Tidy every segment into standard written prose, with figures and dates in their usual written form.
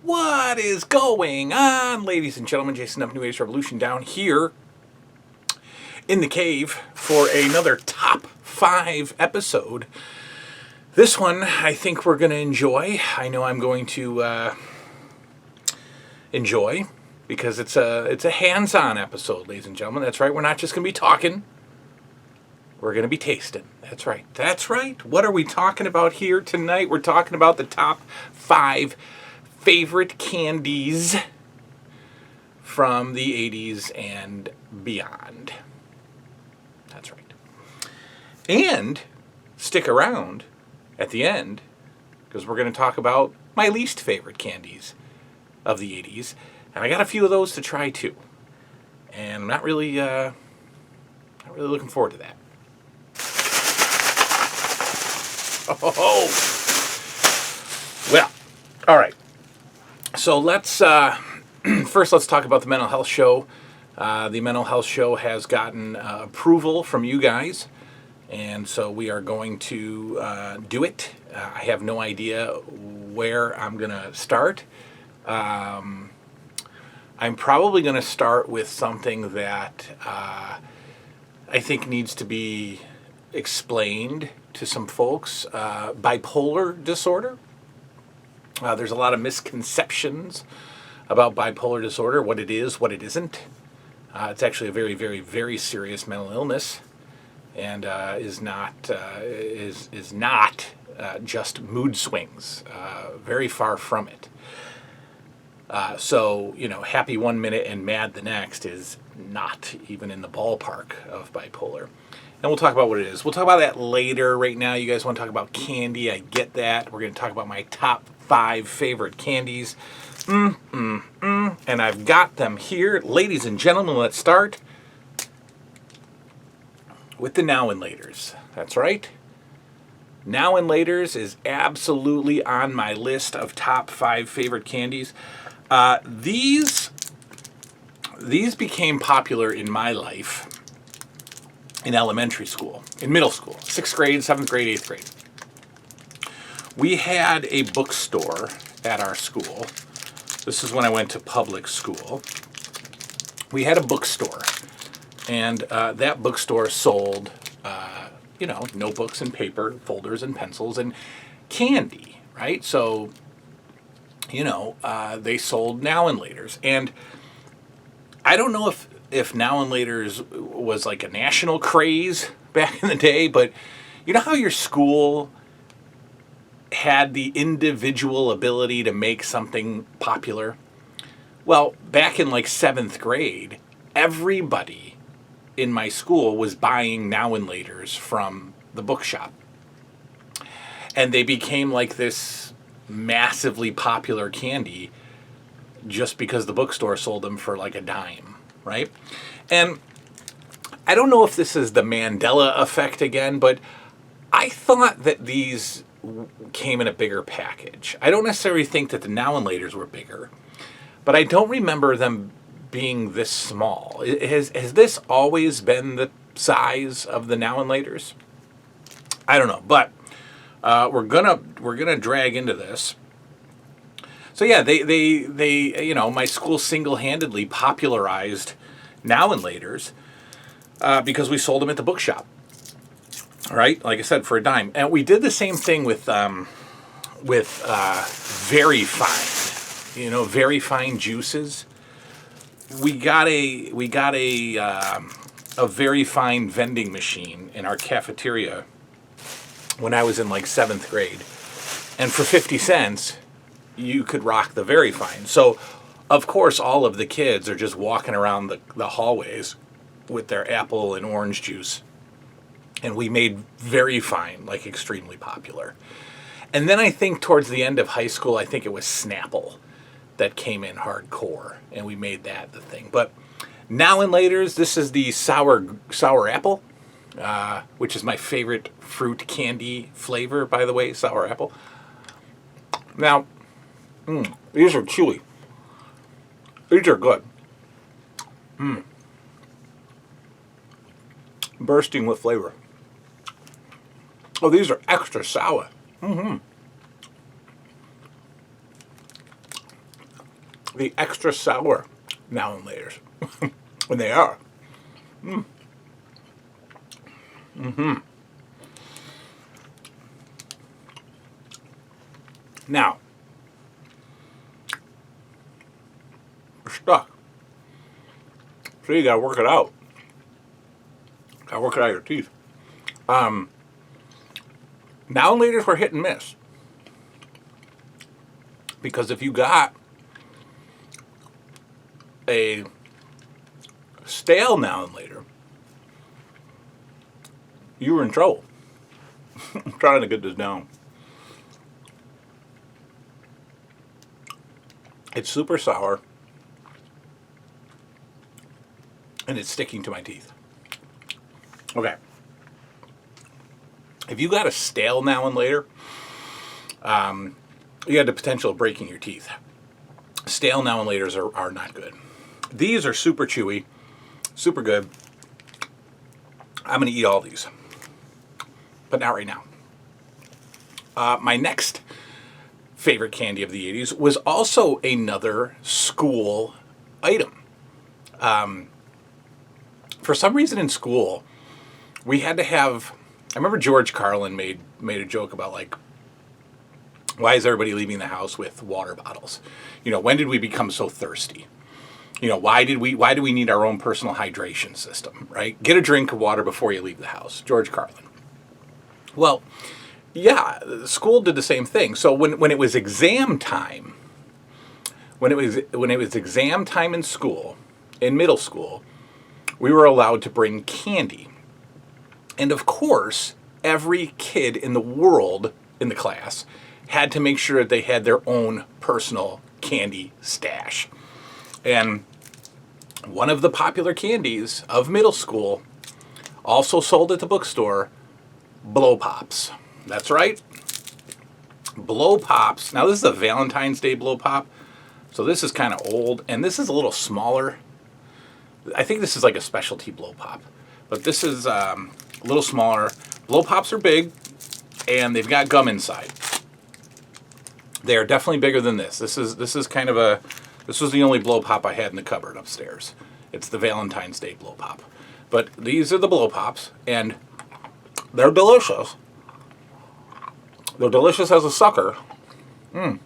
What is going on, ladies and gentlemen? Jason of New Age Revolution down here in the cave for another top 5 episode. This one I think we're going to enjoy. I know I'm going to enjoy because it's a hands-on episode, ladies and gentlemen. That's right. We're not just going to be talking. We're going to be tasting. That's right. That's right. What are we talking about here tonight? We're talking about the top 5 favorite candies from the 80s and beyond. That's right. And stick around at the end because we're going to talk about my least favorite candies of the 80s. And I got a few of those to try too. And I'm not really looking forward to that. Oh, well, all right. So let's first let's talk about the mental health show. The mental health show has gotten approval from you guys, and so we are going to do it. I have no idea where I'm going to start. I'm probably going to start with something that I think needs to be explained to some folks. Bipolar disorder. There's a lot of misconceptions about bipolar disorder, what it is, what it isn't. It's actually a very, very, very serious mental illness, and is not just mood swings. Very far from it. So, happy one minute and mad the next is not even in the ballpark of bipolar. And we'll talk about what it is. We'll talk about that later. Right now, you guys want to talk about candy. I get that. We're going to talk about my top 5 favorite candies. And I've got them here. Ladies and gentlemen, let's start with the Now and Laters. That's right. Now and Laters is absolutely on my list of top 5 favorite candies. These became popular in my life in elementary school, in middle school, 6th grade, 7th grade, 8th grade. We had a bookstore at our school. This is when I went to public school. We had a bookstore, and that bookstore sold, notebooks and paper, folders and pencils, and candy, right? So, they sold Now and Laters. And I don't know if Now and Laters was like a national craze back in the day, but you know how your school had the individual ability to make something popular? Well, back in like 7th grade, everybody in my school was buying Now and Laters from the bookshop. And they became like this massively popular candy just because the bookstore sold them for like a dime, right? And I don't know if this is the Mandela effect again, but I thought that these came in a bigger package. I don't necessarily think that the Now and Laters were bigger, but I don't remember them being this small. Has this always been the size of the Now and Laters? I don't know, but we're gonna drag into this. So yeah, they my school single-handedly popularized Now and Laters because we sold them at the bookshop. All right, like I said, for a dime. And we did the same thing with very fine, very fine juices. We got a very fine vending machine in our cafeteria when I was in like 7th grade. And for 50 cents, you could rock the very fine. So, of course, all of the kids are just walking around the hallways with their apple and orange juice. And we made very fine, like extremely popular. And then I think towards the end of high school, I think it was Snapple that came in hardcore. And we made that the thing. But Now and Laters, this is the sour apple, which is my favorite fruit candy flavor, by the way, sour apple. Now, these are chewy. These are good. Bursting with flavor. Oh, these are extra sour. the extra sour now and laters when they are. Now, we're stuck. So you gotta work it out. Gotta work it out of your teeth. Now and laters were hit and miss. Because if you got a stale now and later, you were in trouble. I'm trying to get this down. It's super sour. And it's sticking to my teeth. Okay. If you got a stale now and later, you had the potential of breaking your teeth. Stale now and laters are not good. These are super chewy, super good. I'm going to eat all these, but not right now. My next favorite candy of the 80s was also another school item. For some reason in school, we had to have, I remember George Carlin made a joke about like, why is everybody leaving the house with water bottles? You know, when did we become so thirsty? You know, why do we need our own personal hydration system, right? Get a drink of water before you leave the house. George Carlin. Well, yeah, school did the same thing. So when it was exam time, when it was exam time in school, in middle school, we were allowed to bring candy. And of course, every kid in the world in the class had to make sure that they had their own personal candy stash. And one of the popular candies of middle school, also sold at the bookstore, Blow Pops. That's right. Blow Pops. Now this is a Valentine's Day Blow Pop. So this is kind of old, and this is a little smaller. I think this is like a specialty Blow Pop. But this is a little smaller. Blow Pops are big, and they've got gum inside. They are definitely bigger than this. This is kind of a, this was the only Blow Pop I had in the cupboard upstairs. It's the Valentine's Day Blow Pop. But these are the Blow Pops, and they're delicious. They're delicious as a sucker. I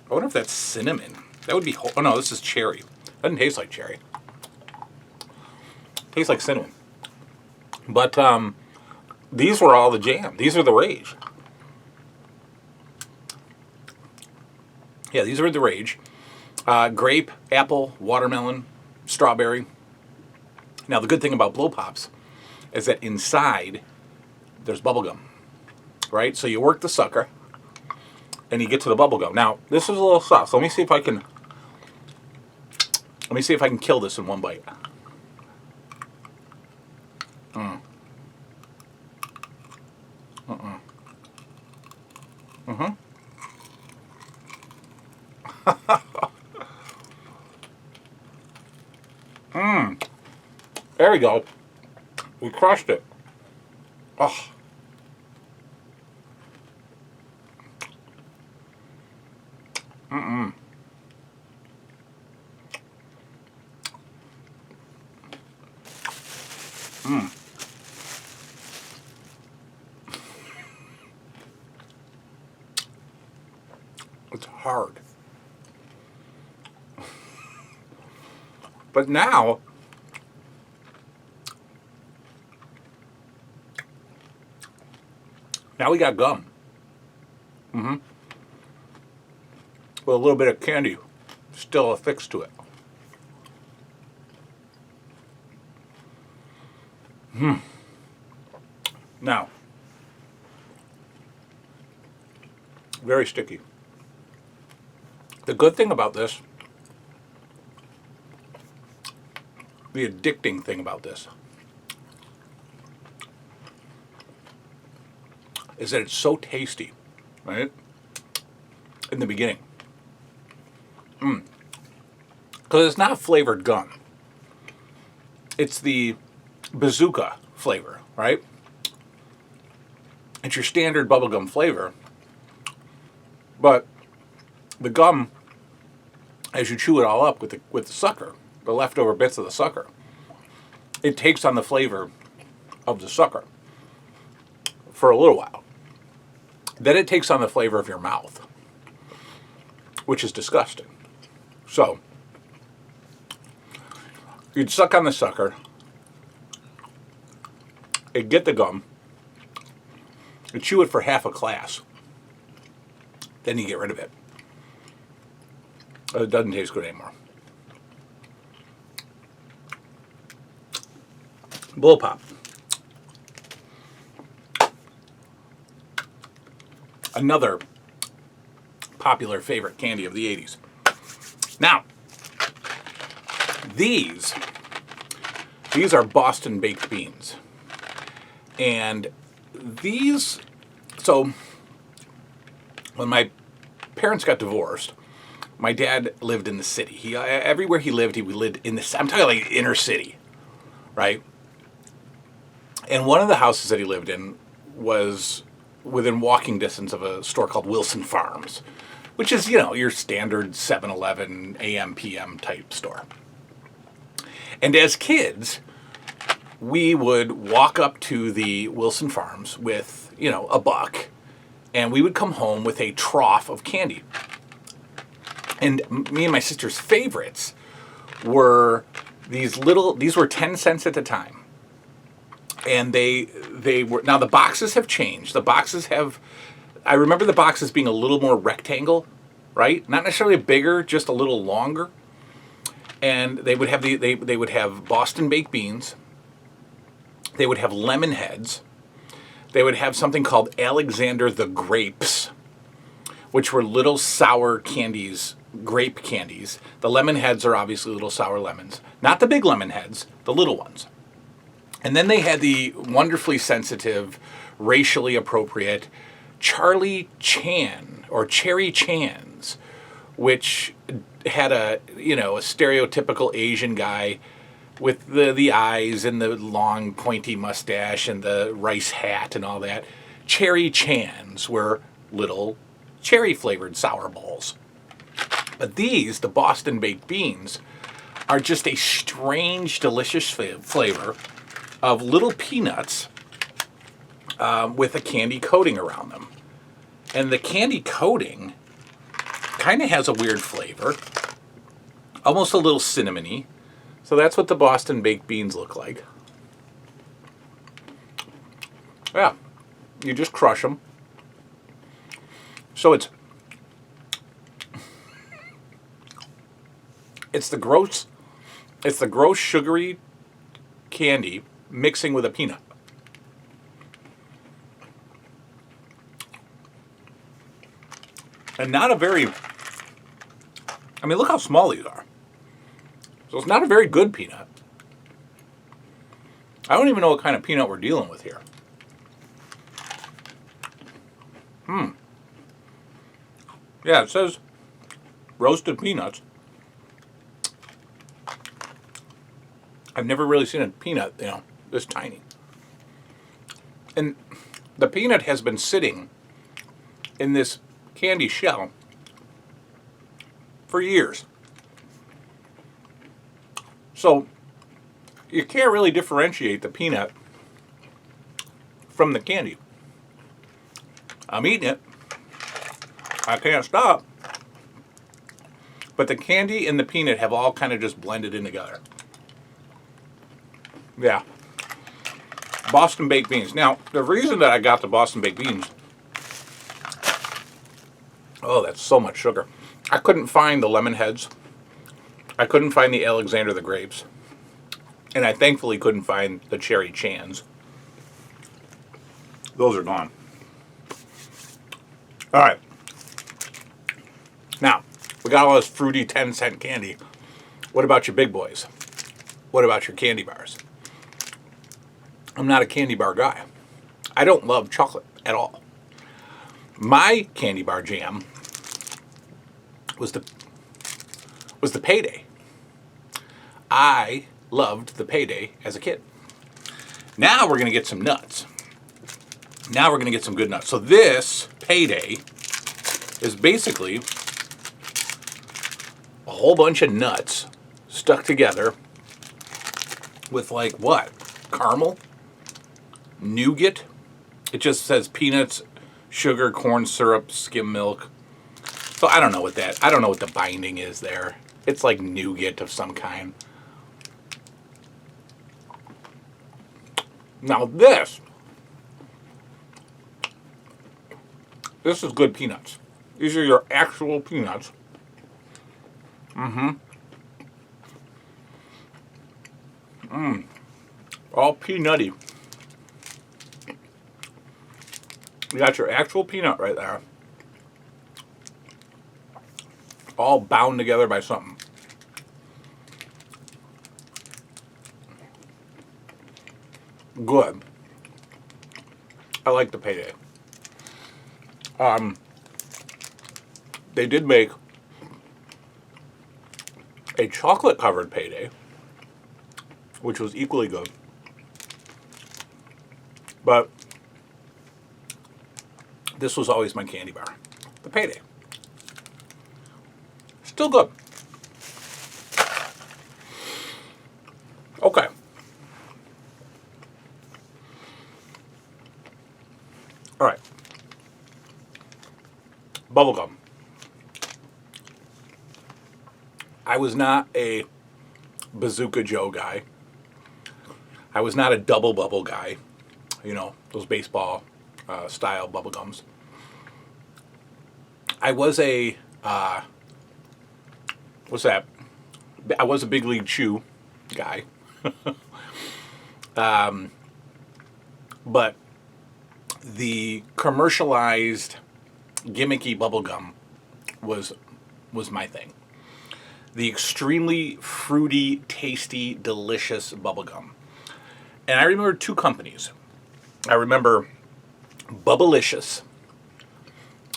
wonder if that's cinnamon. That would be, oh no, this is cherry. Doesn't taste like cherry. Tastes like cinnamon. But these were all the jam. These are the rage. Yeah, these are the rage. Grape, apple, watermelon, strawberry. Now the good thing about Blow Pops is that inside there's bubble gum, right? So you work the sucker and you get to the bubble gum. Now this is a little soft. So let me see if I can kill this in one bite. There we go. We crushed it. Oh. It's hard. But now, we got gum. With a little bit of candy still affixed to it. Now, very sticky. The good thing about this, the addicting thing about this, is that it's so tasty, right? In the beginning. Because it's not flavored gum. It's the bazooka flavor, right? It's your standard bubblegum flavor. But the gum, as you chew it all up with the sucker, the leftover bits of the sucker, it takes on the flavor of the sucker for a little while. Then it takes on the flavor of your mouth, which is disgusting. So, you'd suck on the sucker, you'd get the gum, you'd chew it for half a class, then you get rid of it. It doesn't taste good anymore. Bull Pop. Another popular favorite candy of the 80s. Now, these are Boston baked beans. And these, so when my parents got divorced, my dad lived in the city. Everywhere he lived in the, I'm talking like inner city, right? And one of the houses that he lived in was within walking distance of a store called Wilson Farms, which is, your standard 7-Eleven AM, PM type store. And as kids, we would walk up to the Wilson Farms with, a buck, and we would come home with a trough of candy. And me and my sister's favorites were these were 10 cents at the time. And they were, now the boxes have changed. I remember the boxes being a little more rectangle, right? Not necessarily bigger, just a little longer. And they would have they would have Boston baked beans. They would have lemon heads. They would have something called Alexander the Grapes, which were little sour candies, grape candies. The lemon heads are obviously little sour lemons. Not the big lemon heads, the little ones. And then they had the wonderfully sensitive, racially appropriate Charlie Chan or Cherry Chans, which had a stereotypical Asian guy with the eyes and the long pointy mustache and the rice hat and all that. Cherry Chans were little cherry flavored sour balls. But these, the Boston baked beans, are just a strange, delicious flavor of little peanuts with a candy coating around them. And the candy coating kind of has a weird flavor, almost a little cinnamony. So that's what the Boston baked beans look like. Yeah, you just crush them. So it's the gross sugary candy mixing with a peanut. And not a very, look how small these are. So it's not a very good peanut. I don't even know what kind of peanut we're dealing with here. Yeah, it says roasted peanuts. I've never really seen a peanut, this tiny. And the peanut has been sitting in this candy shell for years. So you can't really differentiate the peanut from the candy. I'm eating it. I can't stop. But the candy and the peanut have all kind of just blended in together. Yeah. Boston baked beans. Now, the reason that I got the Boston baked beans, oh, that's so much sugar. I couldn't find the lemon heads. I couldn't find the Alexander the Grapes. And I thankfully couldn't find the Cherry Chans. Those are gone. All right. Now, we got all this fruity 10-cent candy. What about your big boys? What about your candy bars? I'm not a candy bar guy. I don't love chocolate at all. My candy bar jam was the Payday. I loved the Payday as a kid. Now we're going to get some nuts. Now we're going to get some good nuts. So this Payday is basically a whole bunch of nuts stuck together with like what? Caramel? Nougat? It just says peanuts, sugar, corn syrup, skim milk. So I don't know what the binding is there. It's like nougat of some kind. Now this is good peanuts. These are your actual peanuts. All peanutty. You got your actual peanut right there. All bound together by something. Good. I like the payday. They did make a chocolate covered payday, which was equally good. But this was always my candy bar. The payday. Still good. Okay. All right. Bubblegum. I was not a Bazooka Joe guy. I was not a double bubble guy. You know, those baseball style bubblegums. I was a, what's that? I was a Big League Chew guy. But the commercialized gimmicky bubblegum was my thing. The extremely fruity, tasty, delicious bubblegum. And I remember two companies. I remember Bubblicious,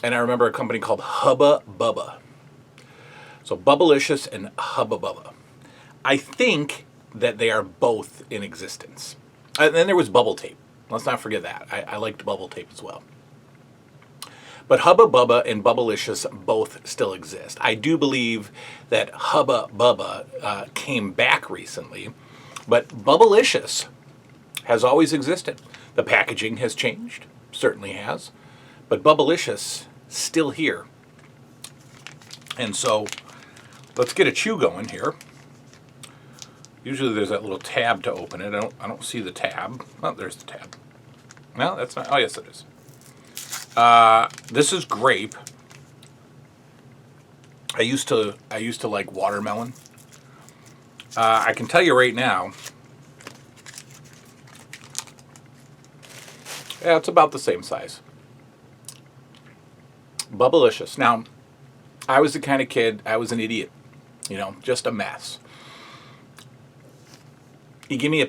and I remember a company called Hubba Bubba. So Bubblicious and Hubba Bubba. I think that they are both in existence. And then there was Bubble Tape. Let's not forget that. I liked Bubble Tape as well. But Hubba Bubba and Bubblicious both still exist. I do believe that Hubba Bubba came back recently, but Bubblicious has always existed. The packaging has changed, certainly has, but Bubblicious still here. And so let's get a chew going here. Usually there's that little tab to open it. I don't see the tab. Oh, there's the tab. No, that's not. Oh, yes, it is. This is grape. I used to like watermelon. I can tell you right now. Yeah, it's about the same size. Bubblicious. Now, I was the kind of kid, I was an idiot. You know, just a mess. You give me a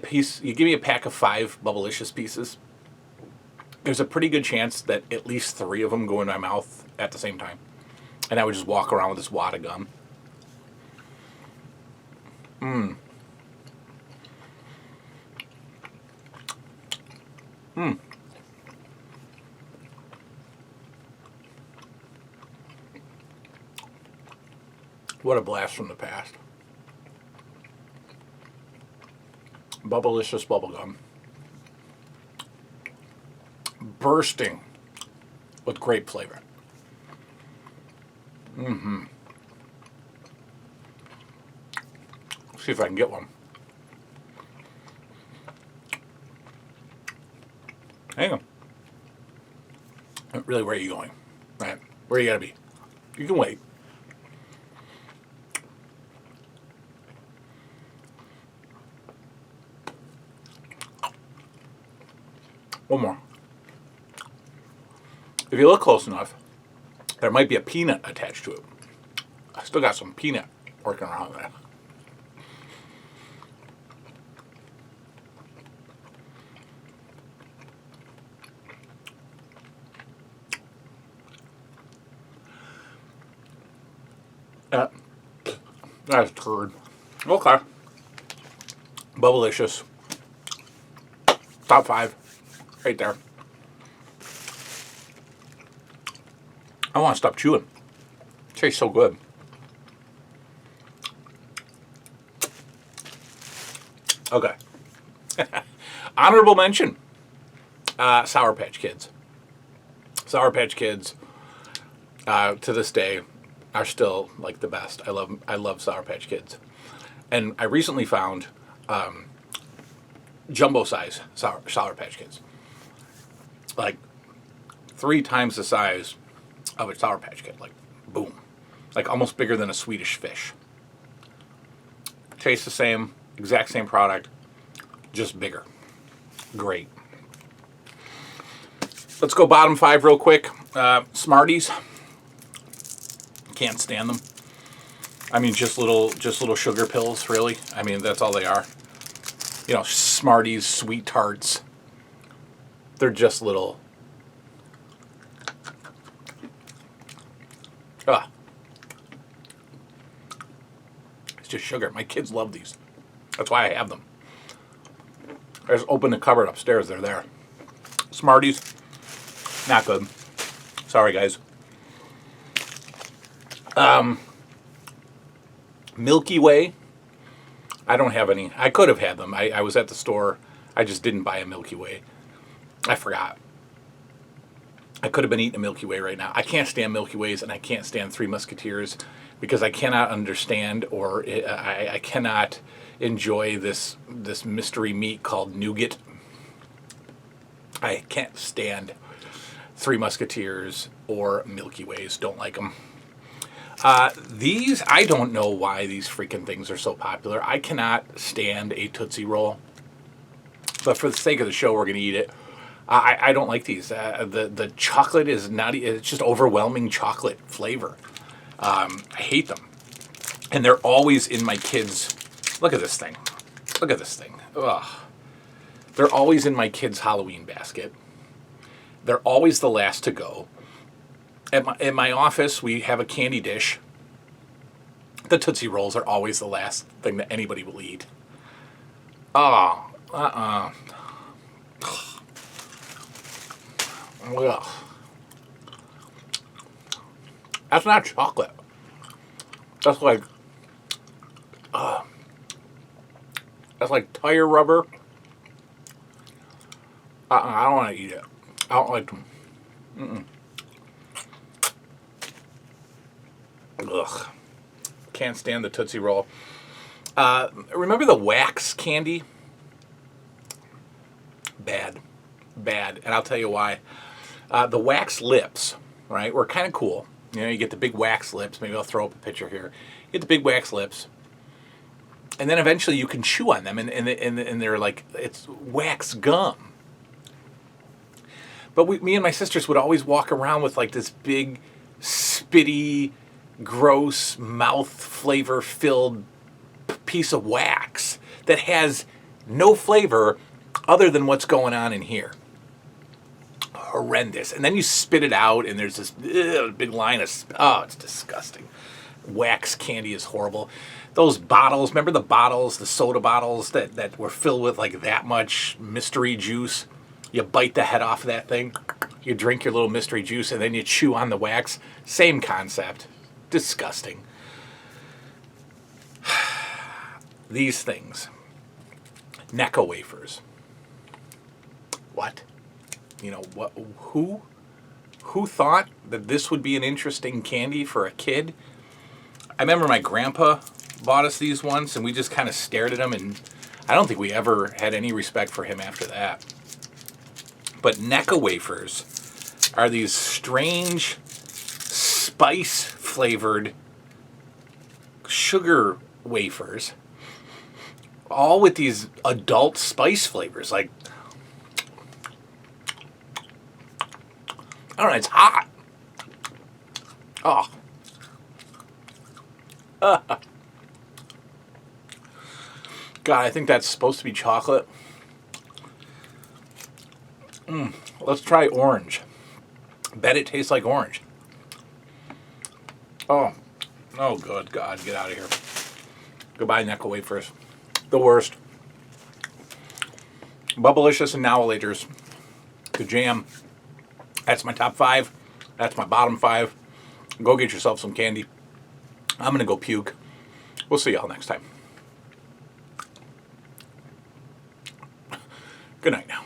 pack of 5 Bubblicious pieces, there's a pretty good chance that at least 3 of them go in my mouth at the same time. And I would just walk around with this wad of gum. What a blast from the past. Bubblicious bubblegum. Bursting with grape flavor. See if I can get one. Hang on. Really, where are you going? Right. Where you gotta be? You can wait. One more. If you look close enough, there might be a peanut attached to it. I still got some peanut working around there. That's turd. Okay. Bubblicious. Top 5. Right there. I want to stop chewing. It tastes so good. Okay. Honorable mention. Sour Patch Kids. Sour Patch Kids, to this day, are still like the best. I love Sour Patch Kids. And I recently found jumbo size Sour Patch Kids. Like 3 times the size of a Sour Patch Kid. Like, boom. Like almost bigger than a Swedish fish. Tastes the same, exact same product, just bigger. Great. Let's go bottom 5 real quick. Smarties. Can't stand them. I mean, just little sugar pills, really. I mean, that's all they are. You know, Smarties, Sweet Tarts. They're just little. It's just sugar. My kids love these. That's why I have them. I just opened the cupboard upstairs. They're there. Smarties. Not good. Sorry, guys. Milky Way. I don't have any. I could have had them. I was at the store. I just didn't buy a Milky Way. I forgot. I could have been eating a Milky Way right now. I can't stand Milky Ways, and I can't stand Three Musketeers because I cannot understand or I cannot enjoy this mystery meat called nougat. I can't stand Three Musketeers or Milky Ways. Don't like them. These, I don't know why these freaking things are so popular. I cannot stand a Tootsie Roll. But for the sake of the show, we're going to eat it. I don't like these. The chocolate is not, it's just overwhelming chocolate flavor. I hate them. And they're always in my kids', look at this thing. Look at this thing. Ugh. They're always in my kids' Halloween basket. They're always the last to go. At my office, we have a candy dish. The Tootsie Rolls are always the last thing that anybody will eat. Oh, Ugh. That's not chocolate. That's like, that's like tire rubber. I don't want to eat it. I don't like them. Ugh. Can't stand the Tootsie Roll. Remember the wax candy? Bad. And I'll tell you why. The wax lips, right, were kind of cool. You know, you get the big wax lips. Maybe I'll throw up a picture here. You get the big wax lips. And then eventually you can chew on them. And they're like, it's wax gum. But me and my sisters would always walk around with like this big, spitty, gross, mouth flavor filled piece of wax that has no flavor other than what's going on in here. Horrendous. And then you spit it out and there's this big line of, oh, it's disgusting. Wax candy is horrible. Those bottles, remember the bottles, the soda bottles that were filled with like that much mystery juice? You bite the head off of that thing, you drink your little mystery juice, and then you chew on the wax. Same concept. Disgusting. These things. Necco wafers. What? You know, what? Who thought that this would be an interesting candy for a kid? I remember my grandpa bought us these once, and we just kind of stared at them, and I don't think we ever had any respect for him after that. But Necco wafers are these strange spice-flavored sugar wafers, all with these adult spice flavors. Like, I don't know, it's hot. Oh. God, I think that's supposed to be chocolate. Let's try orange. Bet it tastes like orange. Oh, good God, get out of here. Goodbye, Necco wafers. The worst. Bubblicious and Nowalators. The jam. That's my top 5. That's my bottom 5. Go get yourself some candy. I'm going to go puke. We'll see y'all next time. Good night now.